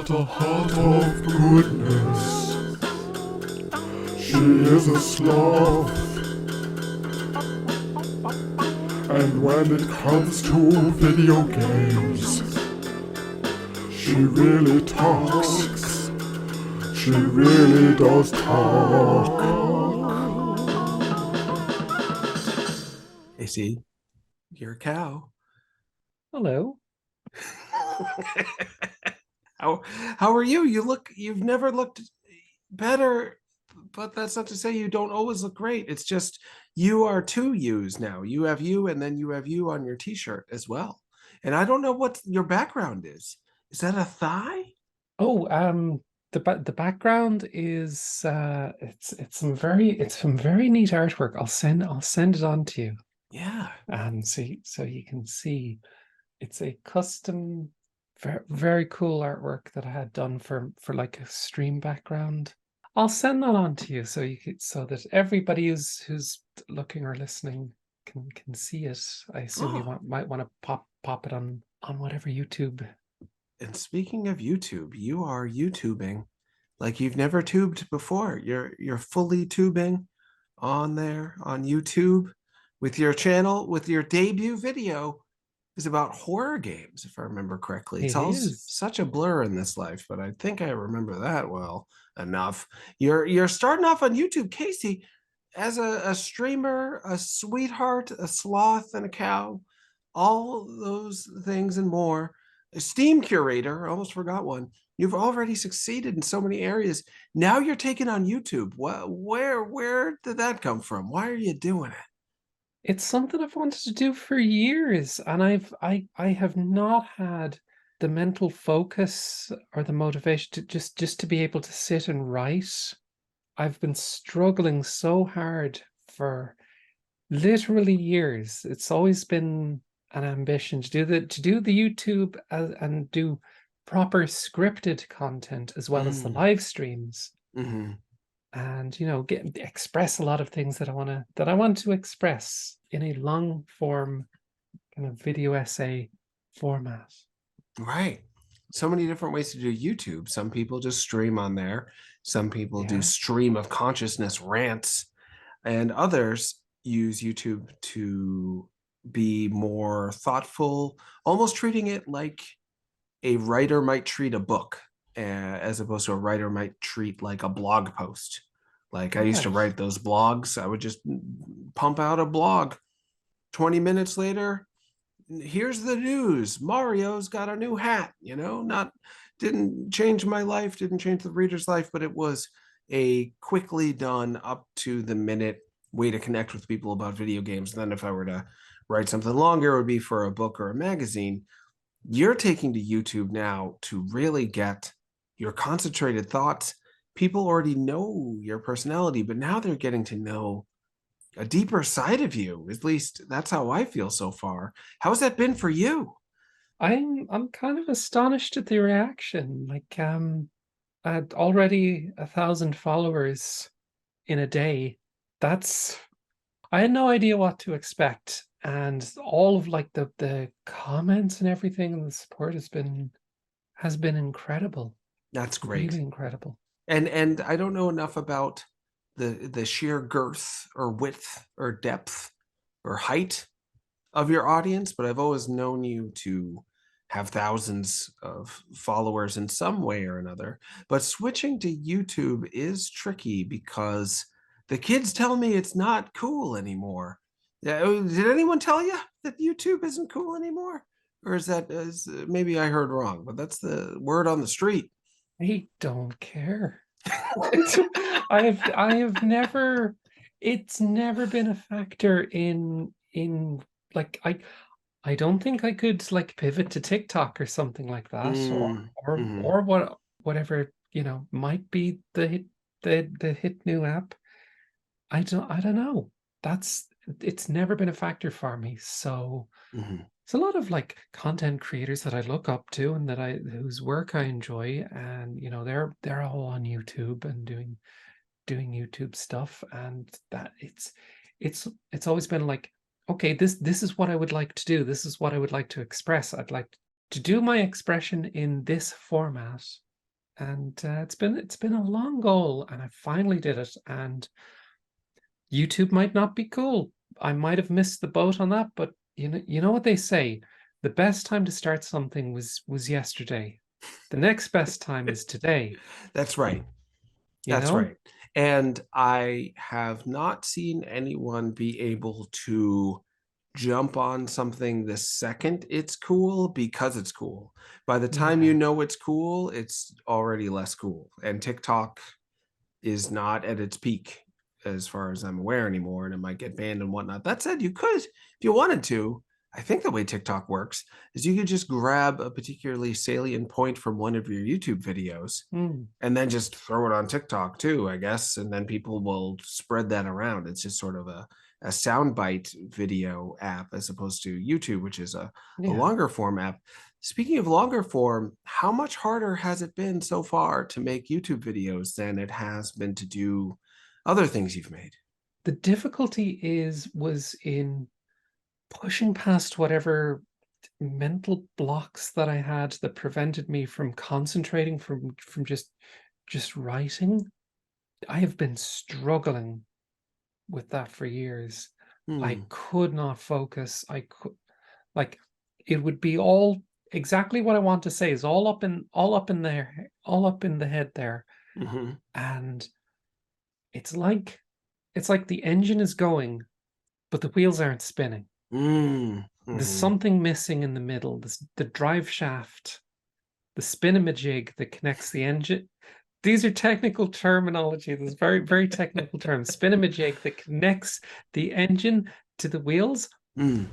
got a heart of goodness. She is a sloth. And when it comes to video games, she really talks. She really does talk. AC, you're a cow. Hello. How are you? You've never looked better, but that's not to say you don't always look great. It's just you are two yous now. You have you, and then you have you on your t-shirt as well. And I don't know what your background is. Is that a thigh? Oh, the background is it's some very neat artwork. I'll send it on to you. Yeah. So you can see it's a custom, very cool artwork that I had done for like a stream background. I'll send that on to you so that everybody who's looking or listening can see it. I assume you might want to pop it on whatever YouTube. And speaking of YouTube, you are YouTubing like you've never tubed before. You're fully tubing on there on YouTube with your channel, with your debut video is about horror games, if I remember correctly. It's all such a blur in this life, but I think I remember that well enough. You're starting off on YouTube, Casey, as a streamer, a sweetheart, a sloth, and a cow, all those things and more. A Steam curator, I almost forgot one. You've already succeeded in so many areas. Now you're taking on YouTube. Where did that come from? Why are you doing it? It's something I've wanted to do for years, and I have not had the mental focus or the motivation to just to be able to sit and write. I've been struggling so hard for literally years. It's always been an ambition to do the YouTube and do proper scripted content as well as the live streams. Mm-hmm. And express a lot of things that I want to express in a long form kind of video essay format. Right. So many different ways to do YouTube. Some people just stream on there. Some people do stream of consciousness rants, and others use YouTube to be more thoughtful, almost treating it like a writer might treat a book, as opposed to a writer might treat like a blog post. Like I used to write those blogs. I would just pump out a blog. 20 minutes later, here's the news. Mario's got a new hat, didn't change my life, didn't change the reader's life, but it was a quickly done up to the minute way to connect with people about video games. And then if I were to write something longer, it would be for a book or a magazine. You're taking to YouTube now to really get your concentrated thoughts. People already know your personality, but now they're getting to know a deeper side of you. At least that's how I feel so far. How has that been for you? I'm kind of astonished at the reaction. Like I had already 1,000 followers in a day. I had no idea what to expect. And all of like the comments and everything and the support has been incredible. That's great. Really incredible. And I don't know enough about the sheer girth or width or depth or height of your audience, but I've always known you to have thousands of followers in some way or another. But switching to YouTube is tricky because the kids tell me it's not cool anymore. Did anyone tell you that YouTube isn't cool anymore? Or maybe I heard wrong, but that's the word on the street. I don't care. I have never, it's never been a factor in like I don't think I could like pivot to TikTok or something like that, or whatever might be the hit new app. I don't know. It's never been a factor for me. So it's a lot of like content creators that I look up to and whose work I enjoy, and they're all on YouTube and doing YouTube stuff, and that it's always been like, okay, this is what I would like to do. This is what I would like to express. I'd like to do my expression in this format. and it's been a long goal, and I finally did it. And YouTube might not be cool. I might have missed the boat on that, but you know what they say: the best time to start something was yesterday. The next best time is today. That's right. You That's know? right. And I have not seen anyone be able to jump on something the second it's cool because it's cool. By the time you Yeah. know it's cool, it's already less cool. And TikTok is not at its peak as far as I'm aware anymore, and it might get banned and whatnot. That said, you could, if you wanted to. I think the way TikTok works is you could just grab a particularly salient point from one of your YouTube videos Mm. and then just throw it on TikTok too, I guess, and then people will spread that around. It's just sort of a soundbite video app as opposed to YouTube, which is a Yeah. longer form app. Speaking of longer form, how much harder has it been so far to make YouTube videos than it has been to do other things you've made? The difficulty was in pushing past whatever mental blocks that I had that prevented me from concentrating, from just writing. I have been struggling with that for years. I Hmm. could not focus. I could, like, it would be all exactly what I want to say is all up in there, all up in the head there. Mm-hmm. And it's like the engine is going, but the wheels aren't spinning. There's Mm-hmm. something missing in the middle. The drive shaft, the spinamajig that connects the engine. These are technical terminology. There's very, very technical terms. Spinamajig that connects the engine to the wheels. Mm.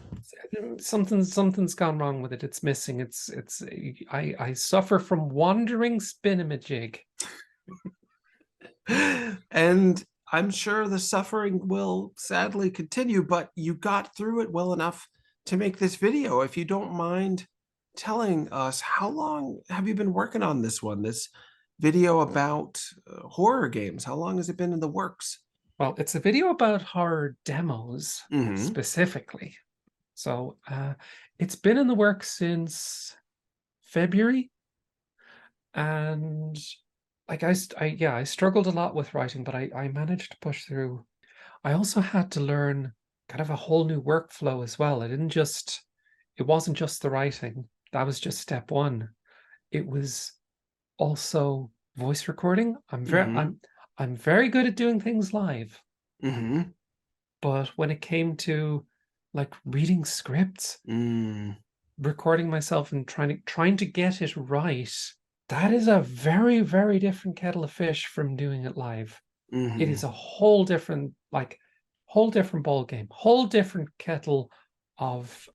Something's gone wrong with it. It's missing. I suffer from wandering spinamajig. And I'm sure the suffering will sadly continue, but you got through it well enough to make this video. If you don't mind telling us, how long have you been working on this one, this video about horror games? How long has it been in the works? Well, it's a video about horror demos Mm-hmm. specifically. So it's been in the works since February, and like I struggled a lot with writing, but I managed to push through. I also had to learn kind of a whole new workflow as well. It wasn't just the writing. That was just step one. It was also voice recording. Mm-hmm. I'm very good at doing things live, Mm-hmm. but when it came to like reading scripts, Mm. recording myself and trying to get it right, that is a very, very different kettle of fish from doing it live. It Mm-hmm. is a whole different ball game, whole different kettle of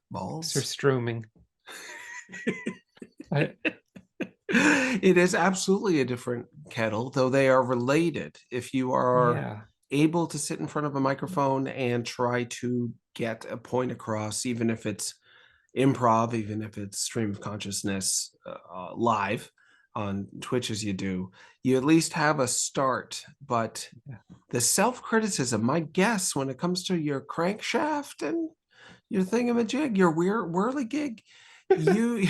Balls. surströmming. I, It is absolutely a different kettle, though they are related. If you are yeah, able to sit in front of a microphone and try to get a point across, even if it's improv, even if it's stream of consciousness live on Twitch as you do, you at least have a start. But yeah. the self-criticism, my guess, when it comes to your crankshaft and your thingamajig, your whirligig, you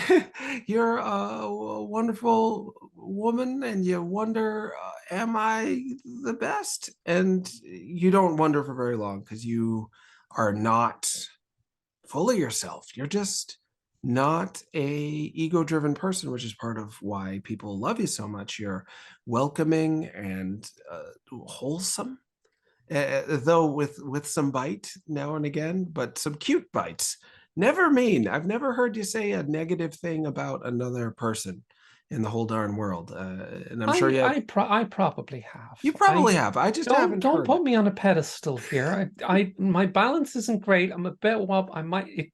you're a wonderful woman and you wonder, am I the best? And you don't wonder for very long because you are not fully yourself. You're just not a ego-driven person, which is part of why people love you so much. You're welcoming and wholesome, though with some bite now and again, but some cute bites. Never mean. I've never heard you say a negative thing about another person in the whole darn world, and I'm sure I probably have. you probably have. I just haven't Don't heard put me on a pedestal here. I my balance isn't great. I'm a bit wob. I might.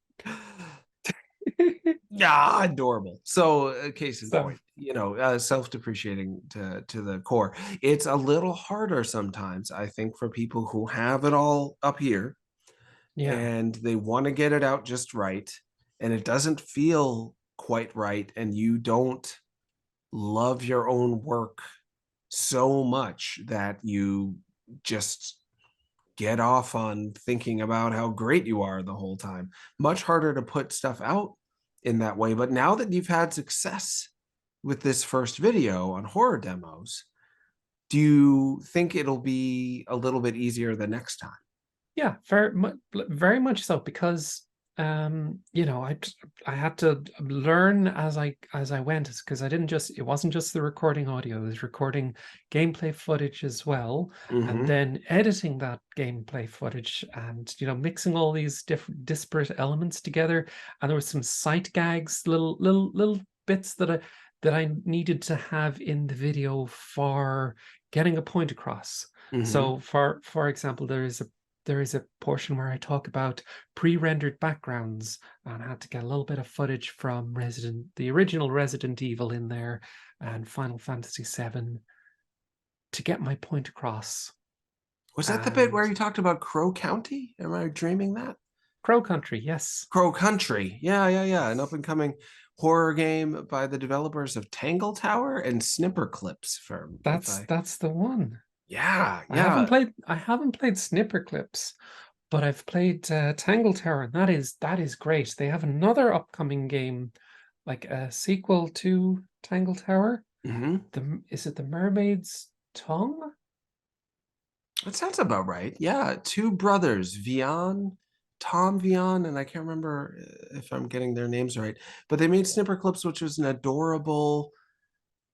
Yeah, adorable. So, case in So point, self-depreciating to the core. It's a little harder sometimes, I think, for people who have it all up here yeah, and they want to get it out just right, and it doesn't feel quite right, and you don't love your own work so much that you just get off on thinking about how great you are the whole time. Much harder to put stuff out in that way. But now that you've had success with this first video on horror demos, do you think it'll be a little bit easier the next time? Yeah, very much so, because you know, I had to learn as I went, because I didn't just it wasn't just the recording audio, it was recording gameplay footage as well, and Mm-hmm. then editing that gameplay footage, and you know, mixing all these different disparate elements together. And there was some sight gags, little bits that I needed to have in the video for getting a point across. Mm-hmm. So for example, there is a portion where I talk about pre-rendered backgrounds, and I had to get a little bit of footage from the original Resident Evil in there, and Final Fantasy VII, to get my point across. Was that the bit where And you talked about Crow County? Am I dreaming that? Crow Country, yes. Crow Country. Yeah, yeah, yeah. An up and coming horror game by the developers of Tangle Tower and Snipperclips. For if I, That's the one. yeah, yeah. I haven't played Snipperclips, but I've played Tangle Tower, and that is great. They have another upcoming game, like a sequel to Tangle Tower. Mm-hmm. Is it the Mermaid's Tongue? That sounds about right. Yeah, two brothers, Tom Vian, and I can't remember if I'm getting their names right, but they made Snipperclips, which was an adorable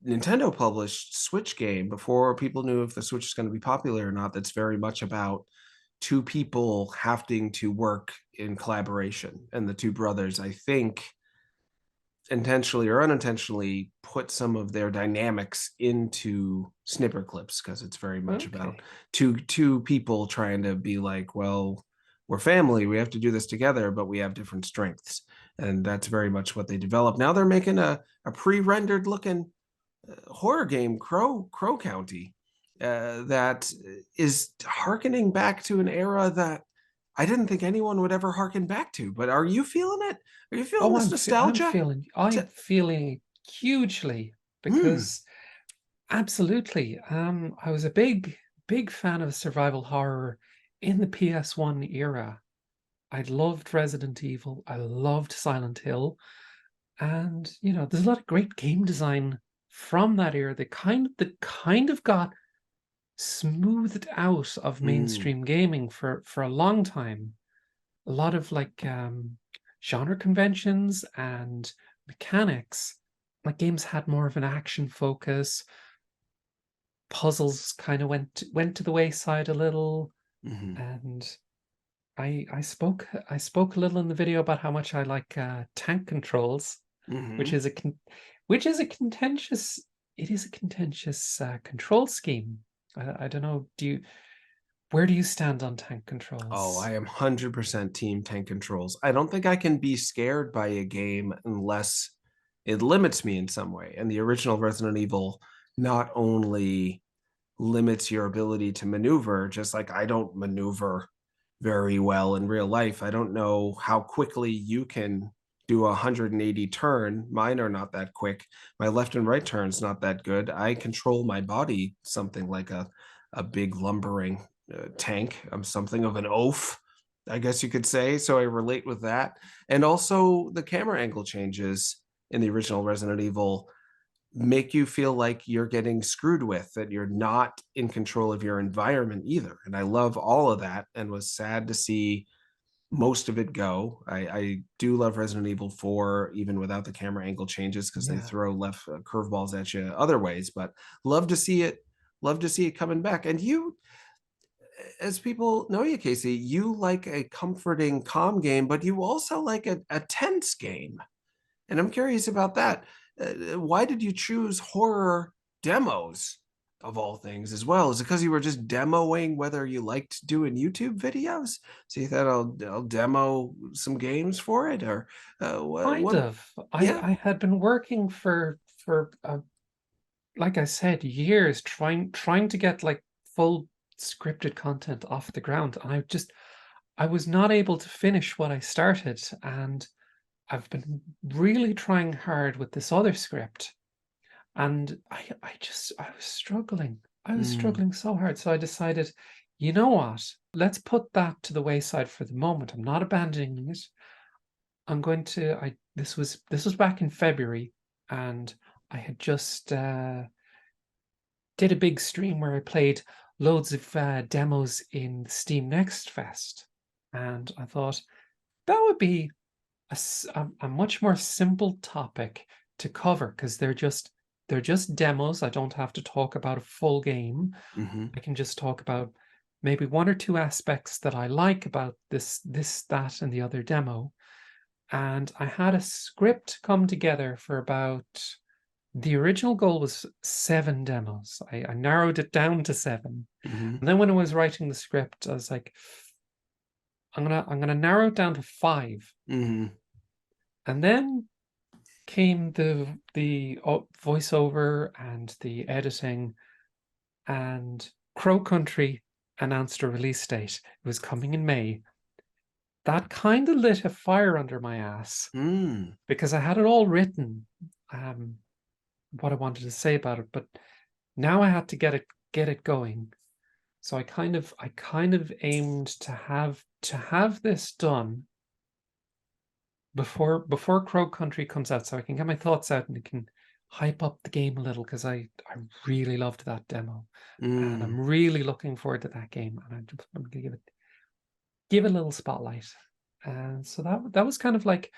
Nintendo published Switch game before people knew if the Switch is going to be popular or not. That's very much about two people having to work in collaboration. And the two brothers, I think, intentionally or unintentionally put some of their dynamics into Snipperclips, because it's very much about Okay. two people trying to be like, well, we're family, we have to do this together, but we have different strengths. And that's very much what they developed. Now they're making a pre-rendered looking horror game, Crow County, that is harkening back to an era that I didn't think anyone would ever harken back to. But are you feeling it? Are you feeling Oh, this nostalgia? I'm feeling hugely, Mm, because absolutely. I was a big fan of survival horror in the PS1 era. I loved Resident Evil. I loved Silent Hill. And you know, there's a lot of great game design from that era that kind of got smoothed out of mm, mainstream gaming for a long time. A lot of like genre conventions and mechanics. Like games had more of an action focus. Puzzles kind of went to the wayside a little, mm, and I spoke a little in the video about how much I like tank controls, which mm. is which is a contentious it is a contentious control scheme. I don't know. Where do you stand on tank Oh, controls? I am 100% team tank controls. I don't think I can be scared by a game unless it limits me in some way. And the original Resident Evil not only limits your ability to maneuver, just like I don't maneuver very well in real life. I don't know how quickly you can do a 180 turn. Mine are not that quick. My left and right turn's not that good. I control my body something like a big lumbering tank. I'm something of an oaf, I guess you could say. So I relate with that. And also the camera angle changes in the original Resident Evil make you feel like you're getting screwed with, that you're not in control of your environment either. And I love all of that and was sad to see most of it go. I do love Resident Evil 4, even without the camera angle changes, because they Yeah. throw left curveballs at you other ways, but love to see it. Love to see it coming back. And you, as people know you, Casey, you like a comforting, calm game, but you also like a tense game. And I'm curious about that. Why did you choose horror demos of all things as well? Is it because you were just demoing whether you liked doing YouTube videos? So you thought I'll demo some games for it, or Kind what? of. Yeah. I had been working for like I said, years trying to get like full scripted content off the ground. And I was not able to finish what I started. And I've been really trying hard with this other script. And I was struggling. I was Mm, struggling so hard. So I decided, you know what? Let's put that to the wayside for the moment. I'm not abandoning it. I'm going to I this was back in February, and had just did a big stream where I played loads of demos in the Steam Next Fest, and I thought that would be a much more simple topic to cover, because they're just demos. I don't have to talk about a full game. Mm-hmm. I can just talk about maybe one or two aspects that I like about this, that, and the other demo. And I had a script come together for about, the original goal was 7 demos. I narrowed it down to 7. Mm-hmm. And then when I was writing the script, I was like, I'm gonna narrow it down to 5. Mm-hmm. And then came the voiceover and the editing, and Crow Country announced a release date. It was coming in May. That kind of lit a fire under my ass, because I had it all written, what I wanted to say about it, but now I had to get it going. So I kind of aimed to have this done before Crow Country comes out, so I can get my thoughts out and it can hype up the game a little, because I really loved that demo, and I'm really looking forward to that game, and I'm gonna give it a little spotlight. And so that was kind of like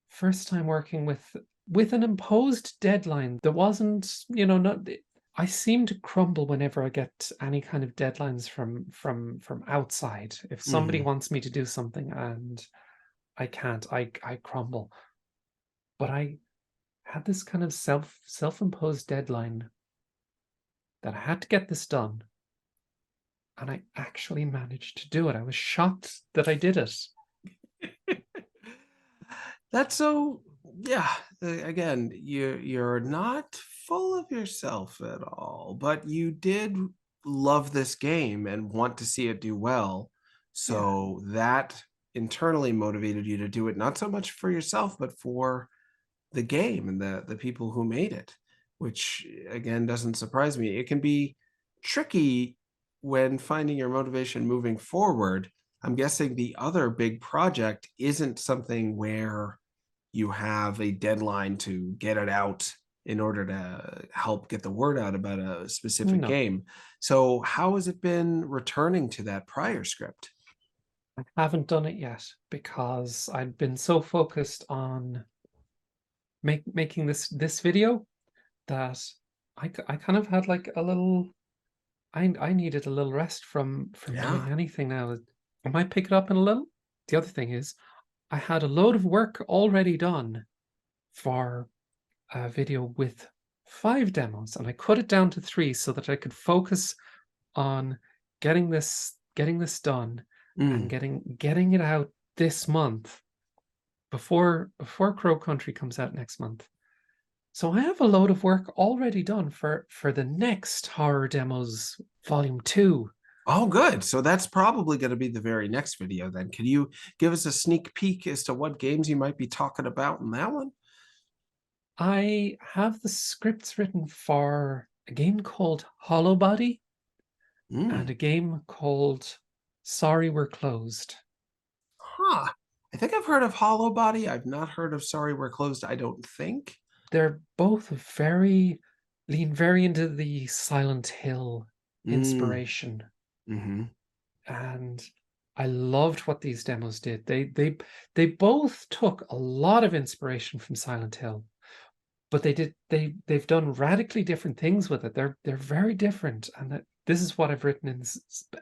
first time working with an imposed deadline. There wasn't, not. I seem to crumble whenever I get any kind of deadlines from outside. If somebody wants me to do something and I can't, I crumble. But I had this kind of self-imposed deadline that I had to get this done, and I actually managed to do it. I was shocked that I did it. That's so, yeah. Again, you're not full of yourself at all, but you did love this game and want to see it do well. So that internally motivated you to do it, not so much for yourself, but for the game and the people who made it, which again doesn't surprise me. It can be tricky when finding your motivation moving forward. I'm guessing the other big project isn't something where you have a deadline to get it out in order to help get the word out about a specific game. So how has it been returning to that prior script? I haven't done it yet, because I've been so focused on making this video that I kind of had like a little, I needed a little rest from doing anything now. I might pick it up in a little. The other thing is, I had a load of work already done for a video with 5 demos, and I cut it down to 3 so that I could focus on getting this done and getting it out this month before Crow Country comes out next month. So I have a load of work already done for the next Horror Demos Volume 2. Oh, good. So that's probably going to be the very next video then. Can you give us a sneak peek as to what games you might be talking about in that one? I have the scripts written for a game called Hollow Body and a game called Sorry We're Closed. Huh. I think I've heard of Hollow Body. I've not heard of Sorry We're Closed, I don't think. They're both lean very into the Silent Hill inspiration. And I loved what these demos did. They both took a lot of inspiration from Silent Hill, but they've done radically different things with it. They're very different, and this is what I've written in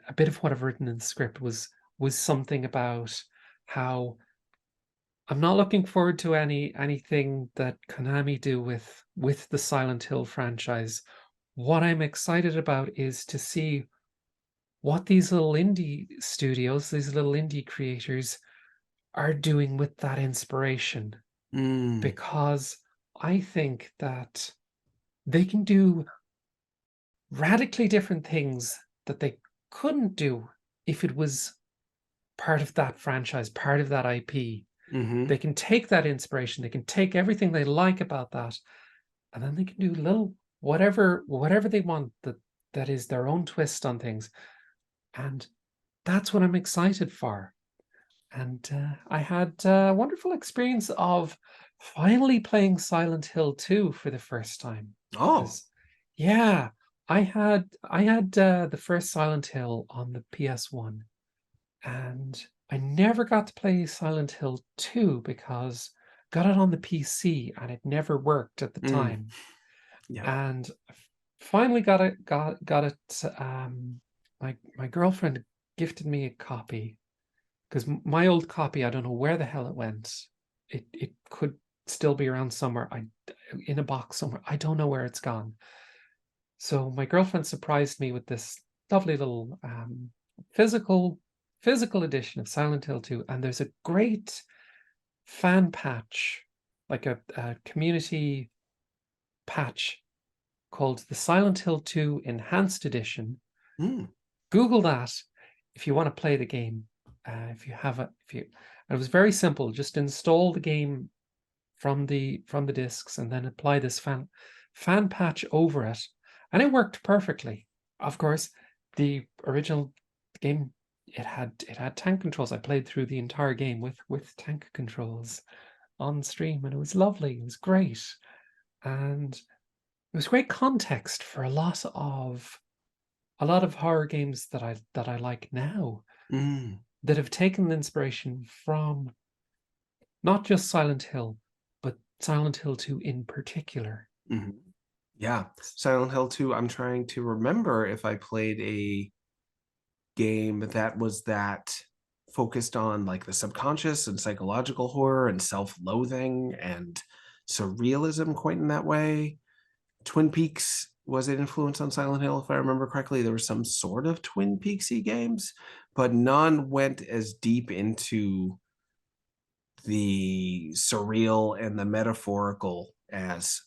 a bit of what I've written in the script was something about how I'm not looking forward to anything that Konami do with the Silent Hill franchise. What I'm excited about is to see what these little indie studios, these little indie creators are doing with that inspiration. Because I think that they can do radically different things that they couldn't do if it was part of that franchise, part of that IP. They can take that inspiration, they can take everything they like about that, and then they can do little whatever they want that is their own twist on things. And that's what I'm excited for. And I had a wonderful experience of finally playing Silent Hill 2 for the first time. Oh, Because, yeah, I had the first Silent Hill on the PS1, and I never got to play Silent Hill 2 because I got it on the PC and it never worked at the time. yeah. And finally got it. My girlfriend gifted me a copy because my old copy, I don't know where the hell it went. It could still be around somewhere. In a box somewhere. I don't know where it's gone. So my girlfriend surprised me with this lovely little physical edition of Silent Hill 2, and there's a great fan patch, like a community patch called the Silent Hill 2 Enhanced Edition. Google that if you want to play the game. It was very simple. Just install the game from the discs and then apply this fan patch over it, and it worked perfectly. Of course, the original game, it had tank controls. I played through the entire game with tank controls on stream, and it was lovely. It was great, and it was great context for a lot of horror games that I like now, that have taken inspiration from not just Silent Hill, but Silent Hill 2 in particular. Yeah, Silent Hill 2. I'm trying to remember if I played a game that was that focused on like the subconscious and psychological horror and self-loathing and surrealism quite in that way. Twin Peaks was an influence on Silent Hill, if I remember correctly. There were some sort of Twin Peaksy games, but none went as deep into the surreal and the metaphorical as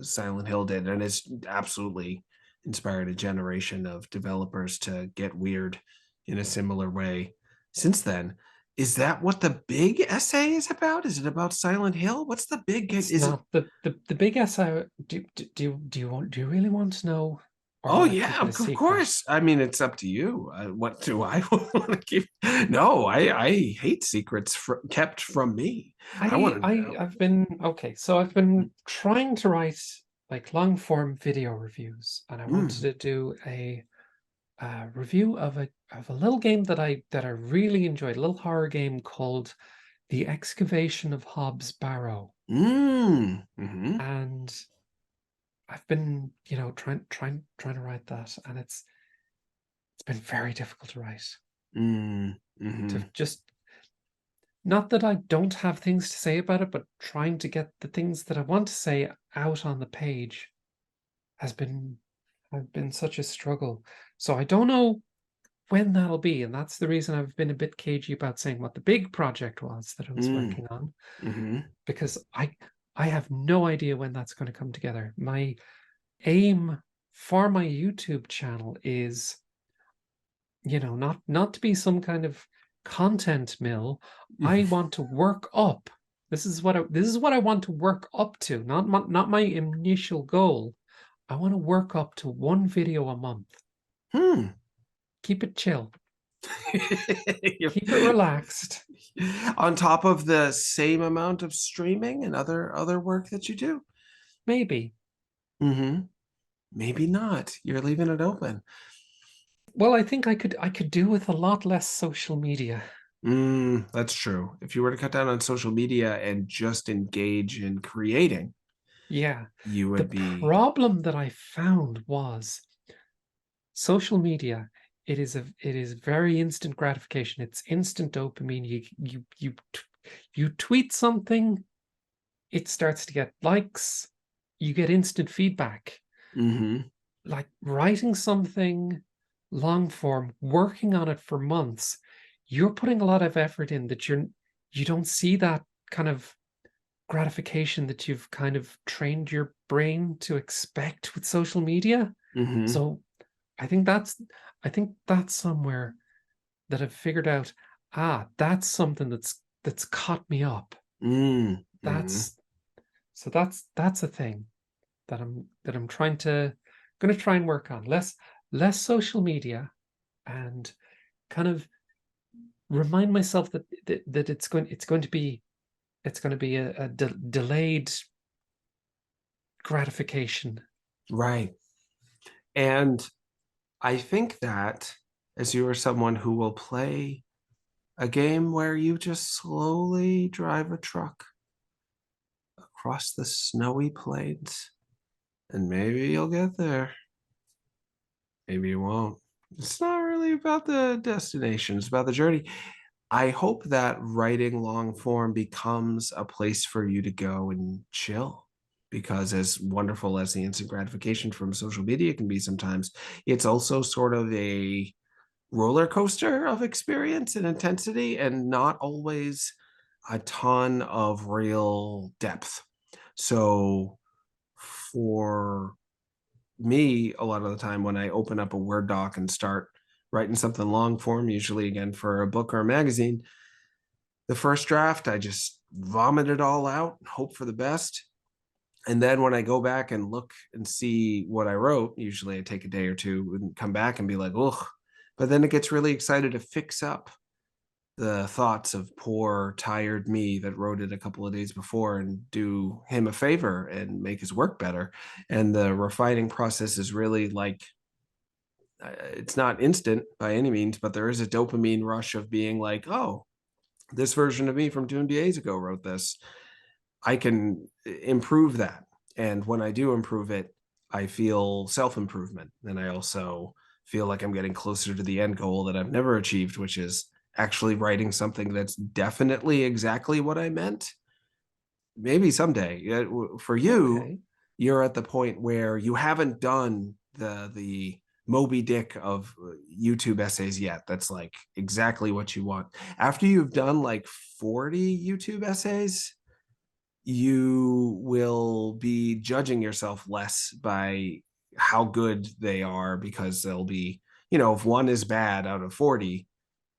Silent Hill did. And it's absolutely inspired a generation of developers to get weird in a similar way since then. Is that what the big essay is about? Is it about Silent Hill? What's the big? It's not the big essay. Do you really want to know? Or Oh will I yeah, keep it a of secret? course. I mean, it's up to you. What do I want to keep? No, I hate secrets kept from me. I want to know. I've been okay. So I've been trying to write like long form video reviews, and I wanted to do a review of a little game that I really enjoyed, a little horror game called The Excavation of Hobbs Barrow. And I've been, trying to write that, and it's been very difficult to write. To just, not that I don't have things to say about it, but trying to get the things that I want to say out on the page has been such a struggle. So I don't know when that'll be, and that's the reason I've been a bit cagey about saying what the big project was that I was working on, because I have no idea when that's going to come together. My aim for my YouTube channel is, not to be some kind of content mill. I want to work up. This is what I want to work up to, not my initial goal. I want to work up to one video a month. Keep it chill. Keep it relaxed. On top of the same amount of streaming and other work that you do? Maybe. Maybe not. You're leaving it open. Well, I think I could do with a lot less social media. That's true. If you were to cut down on social media and just engage in creating, yeah, you would be. The problem that I found was social media. It is very instant gratification. It's instant dopamine. You tweet something, it starts to get likes. You get instant feedback. Like writing something long form, working on it for months, you're putting a lot of effort in that you don't see that kind of gratification that you've kind of trained your brain to expect with social media. So I think that's somewhere that I've figured out, that's something that's caught me up. That's a thing that I'm going to try and work on. Less social media, and kind of remind myself that it's going to be it's going to be a delayed gratification. Right. And I think that as you are someone who will play a game where you just slowly drive a truck across the snowy plains, and maybe you'll get there. Maybe you won't. It's not really about the destination, it's about the journey. I hope that writing long form becomes a place for you to go and chill. Because as wonderful as the instant gratification from social media can be sometimes, it's also sort of a roller coaster of experience and intensity, and not always a ton of real depth. So for me, a lot of the time when I open up a Word doc and start writing something long form, usually again for a book or a magazine, the first draft, I just vomit it all out, hope for the best. And then when I go back and look and see what I wrote, usually I take a day or two and come back and be like, ugh. But then it gets really excited to fix up the thoughts of poor, tired me that wrote it a couple of days before and do him a favor and make his work better. And the refining process is really like, it's not instant by any means, but there is a dopamine rush of being like, oh, this version of me from 2 days ago wrote this. I can improve that. And when I do improve it, I feel self-improvement. And I also feel like I'm getting closer to the end goal that I've never achieved, which is actually writing something that's definitely exactly what I meant. Maybe someday. For you, Okay. you're at the point where you haven't done the Moby Dick of YouTube essays yet. That's like exactly what you want. After you've done like 40 YouTube essays, you will be judging yourself less by how good they are, because they'll be, if one is bad out of 40,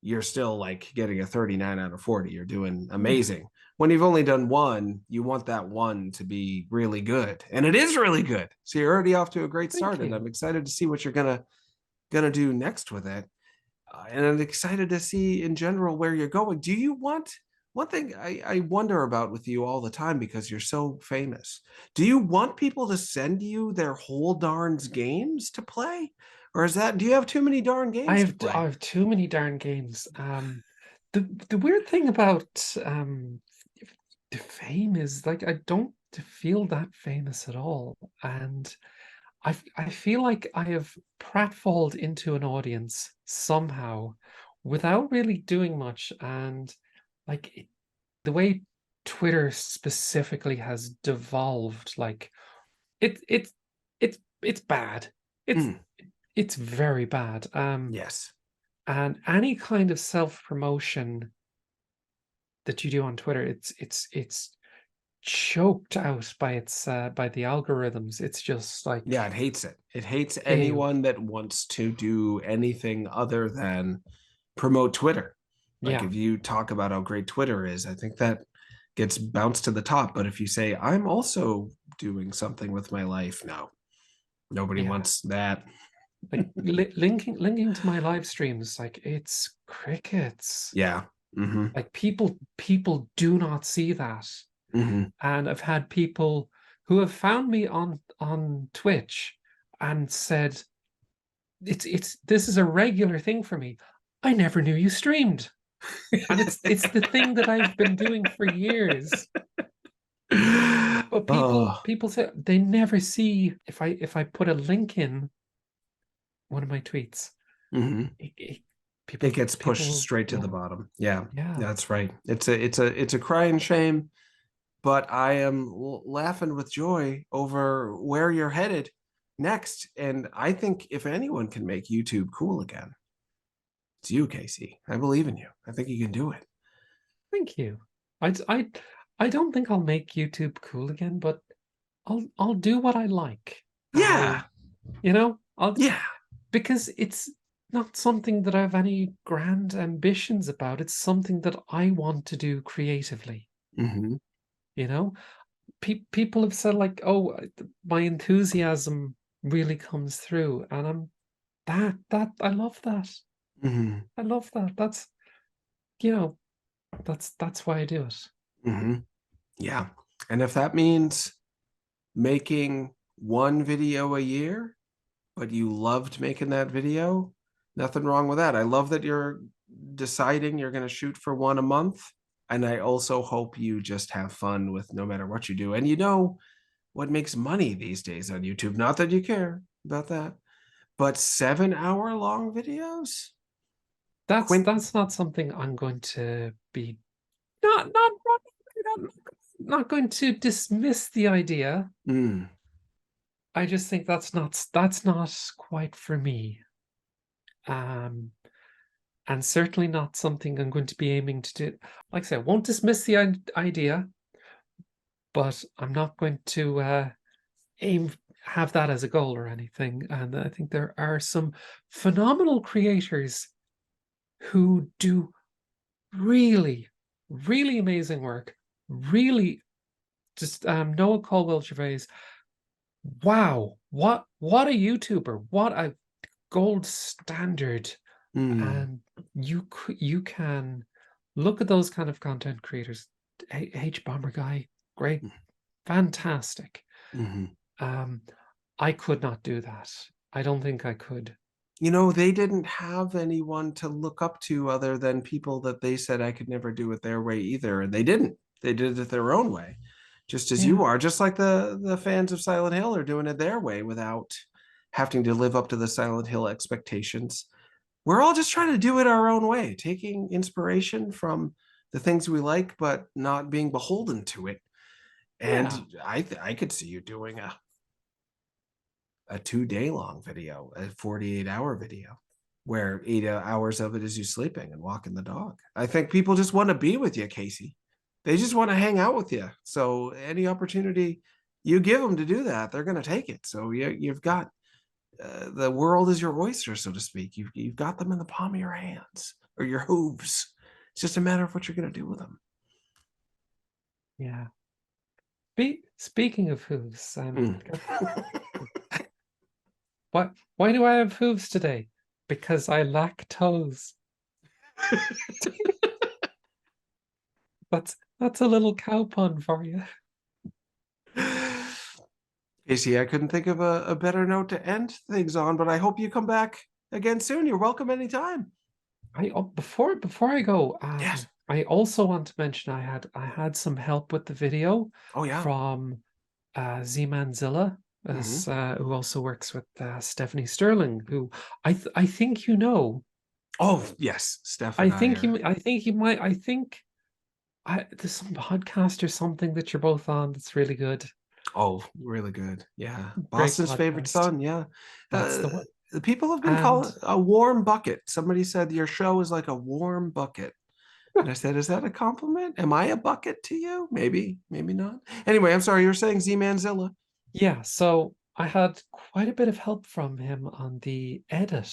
you're still like getting a 39 out of 40. You're doing amazing. When you've only done one, you want that one to be really good. And it is really good. So you're already off to a great Thank start. And you. I'm excited to see what you're gonna do next with it. And I'm excited to see in general where you're going. Do you want one thing I wonder about with you all the time, because you're so famous? Do you want people to send you their whole darns games to play? Or do you have too many darn games to play? I have too many darn games. The weird thing about the fame is like I don't feel that famous at all, and I feel like I have pratfalled into an audience somehow without really doing much, and like the way Twitter specifically has devolved, like it it's bad. It's Mm, it's very bad. yes. And any kind of self-promotion that you do on Twitter, it's choked out by its by the algorithms. It's just Yeah, it like hates it. It hates ew. anyone that wants to do anything other than promote Twitter. Like Yeah, if you talk about how great Twitter is, I think that gets bounced to the top. But if you say, I'm also doing something with my life, no, nobody yeah. wants that. Like linking to my live streams, like it's crickets. Yeah. Mm-hmm. Like people do not see that. Mm-hmm. And I've had people who have found me on Twitch and said, it's this is a regular thing for me. I never knew you streamed. And it's the thing that I've been doing for years. But Oh. people say they never see if I put a link in one of my tweets, Mm-hmm. it, It gets pushed people, straight to the yeah, bottom. Yeah, yeah. that's right. It's a crying shame, but I am laughing with joy over where you're headed next. And I think if anyone can make YouTube cool again, it's you, Casey. I believe in you. I think you can do it. Thank you. I I don't think I'll make YouTube cool again, but I'll do what I like. Yeah. I'll Yeah. because it's not something that I have any grand ambitions about. It's something that I want to do creatively. Mm-hmm. You know, people have said like, "Oh, my enthusiasm really comes through," and I'm that I love that. Mm-hmm. I love that. That's you know, that's why I do it. Mm-hmm. Yeah. And if that means making one video a year, but you loved making that video, nothing wrong with that. I love that you're deciding you're going to shoot for one a month. And I also hope you just have fun with no matter what you do. And you know what makes money these days on YouTube? Not that you care about that, but 7-hour long videos. That's not something I'm going to be not going to dismiss the idea. Mm. I just think that's not quite for me. And certainly not something I'm going to be aiming to do. Like I said, I won't dismiss the idea, but I'm not going to have that as a goal or anything. And I think there are some phenomenal creators who do really, really amazing work. Really, just Noah Caldwell-Gervais. Wow, what a YouTuber! What a gold standard! And you can look at those kind of content creators. H Bomber Guy, great, fantastic. I could not do that. I don't think I could. You know, they didn't have anyone to look up to other than people that they said I could never do it their way either. And they didn't. They did it their own way, just as you are, just like the fans of Silent Hill are doing it their way without having to live up to the Silent Hill expectations. We're all just trying to do it our own way, taking inspiration from the things we like, but not being beholden to it. And I could see you doing a 2-day long video, a 48-hour video, where 8 hours of it is you sleeping and walking the dog. I think people just want to be with you, Casey. They just want to hang out with you. So any opportunity you give them to do that, they're going to take it. So you've got the world is your oyster, so to speak. You've got them in the palm of your hands or your hooves. It's just a matter of what you're going to do with them. Yeah. Speaking of hooves, why do I have hooves today? Because I lack toes. That's a little cow pun for you. Casey, I couldn't think of a better note to end things on, but I hope you come back again soon. You're welcome anytime. Before I go, Yes. I also want to mention I had some help with the video. Oh yeah. From Zilla, who also works with Stephanie Sterling, who I think you know. Oh yes, Stephanie. I think there's some podcast or something that you're both on that's really good. Oh, really good. Yeah. Great Boston's favorite podcast. son. Yeah. That's the one. The people have been calling a warm bucket. Somebody said your show is like a warm bucket. And I said, is that a compliment? Am I a bucket to you? Maybe, maybe not. Anyway, I'm sorry. You were saying Zilla. Yeah. So I had quite a bit of help from him on the edit.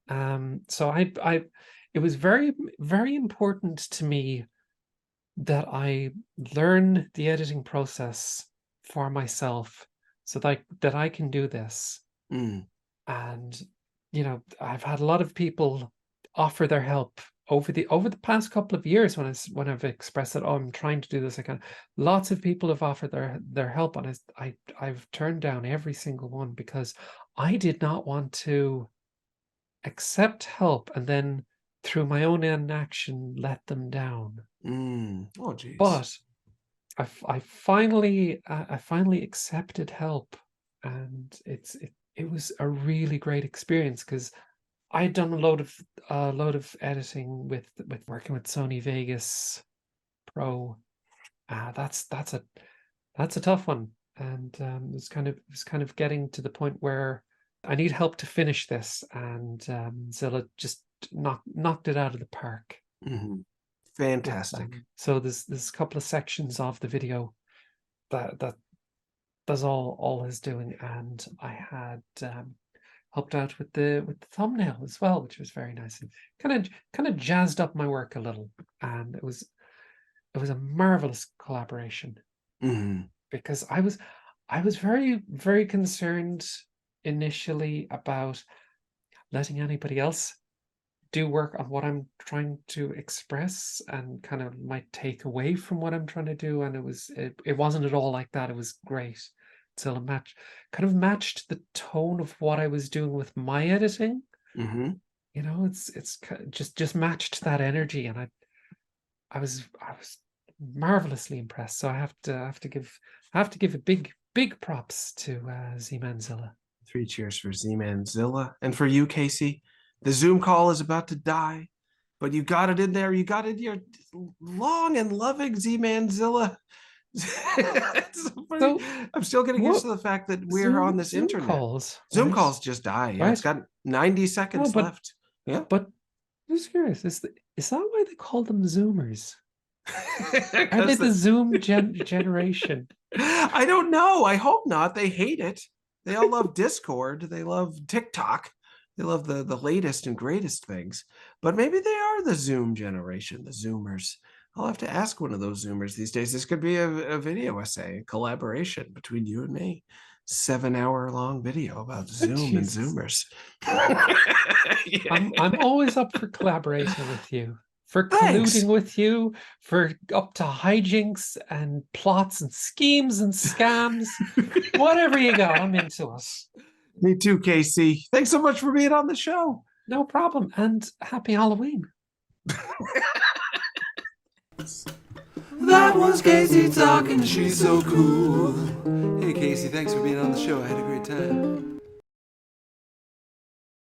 So it was very, very important to me that I learn the editing process for myself so that I can do this. And you know, I've had a lot of people offer their help over the past couple of years when I've expressed that, oh, I'm trying to do this. Lots of people have offered their help, and I've turned down every single one because I did not want to accept help and then through my own inaction let them down. Oh geez. But I finally accepted help, and it was a really great experience because I'd done a load of editing with working with Sony Vegas Pro. That's a tough one, and it was kind of getting to the point where I need help to finish this, and Zilla just knocked it out of the park. Fantastic. So there's a couple of sections of the video that's all his doing, and I had helped out with the thumbnail as well, which was very nice and kind of jazzed up my work a little, and it was a marvelous collaboration. Because I was very, very concerned initially about letting anybody else do work on what I'm trying to express and kind of might take away from what I'm trying to do. And it wasn't at all like that. It was great till it kind of matched the tone of what I was doing with my editing. Mm-hmm. You know, it's just matched that energy, and I was marvelously impressed. So I have to give a big props to Z-Man Zilla. 3 cheers for Z-Man Zilla. And for you, Casey, the Zoom call is about to die, but you got it in there. You got it in your long and loving Z-Man Zilla. So I'm still getting used to the fact that we're on this internet. Zoom calls just die. Yeah, it's got 90 seconds left. Yeah, but I'm just curious. Is that why they call them Zoomers? Are they the Zoom generation? I don't know. I hope not. They hate it. They all love Discord. They love TikTok. They love the latest and greatest things. But maybe they are the Zoom generation, the Zoomers. I'll have to ask one of those Zoomers these days. This could be a video essay, a collaboration between you and me. 7-hour-long video about Zoom and Zoomers. Yeah. I'm always up for collaborating with you, for colluding with you, for up to hijinks and plots and schemes and scams. Whatever you got, I'm into it. Me too, Casey. Thanks so much for being on the show. No problem. And happy Halloween. That was Casey talking. She's so cool. Hey, Casey, thanks for being on the show. I had a great time.